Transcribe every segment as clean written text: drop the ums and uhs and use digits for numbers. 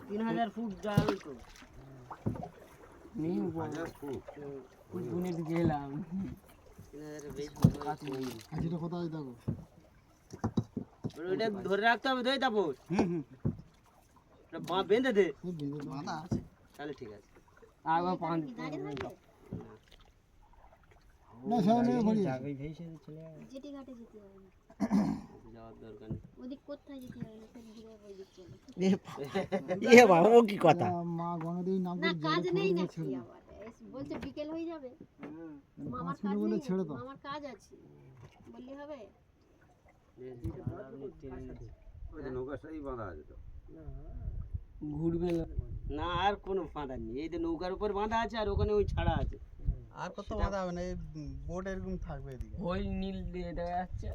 3000 foot জাল তো নেই বুনে গেলাম 3000 বেশ কাছে এটা কোথায় দেখো ওটা ধরে রাখতে হবে দই তাপস বেঁধে দে বাঁধা আছে তাহলে ঠিক আছে আবার পান না সামনে ঘুরি যাবে ভেসে চলে যেটি ঘাটে যেতে হবে যাওয়ার দরকার নেই ওদিক কোথায় যেতে হবে ফের ঘুরে ওই দিক চলে এ বাবা ও কি কথা মা গণদেবী নাম না করে কাজ জোরে নেই ছেড়ে নাকি ছেড়ে আবার বলছে বিকেল হয়ে যাবে মামার ছিল কাজ বলে নেই ছেড়ে দাও। মামার কাজ আছে বললে হবে ঘুরবে না আর কোনো বাঁধা নেই এই যে নৌকার উপর বাঁধা আছে আর ওখানে ওই ছাড়া আছে আর কত বাঁধা হবে না এই বোট এরকম থাকবে এদিকে ওই নীল দিয়ে দেখা যাচ্ছে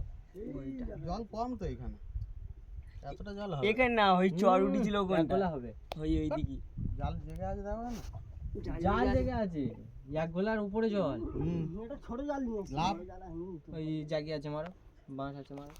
ওইটা জল কম তো এখানে এতটা জল হবে এখানে না ওই চর উঠেছিল ওখানটা হবে ওই ওইদিকে জাল জেগে আছে দেখো না জাল জেগে আছে এক গোলার উপরে জল এটা ছোট জাল নিয়ে ওই জায়গা আছে মারো বাঁশ আছে মারো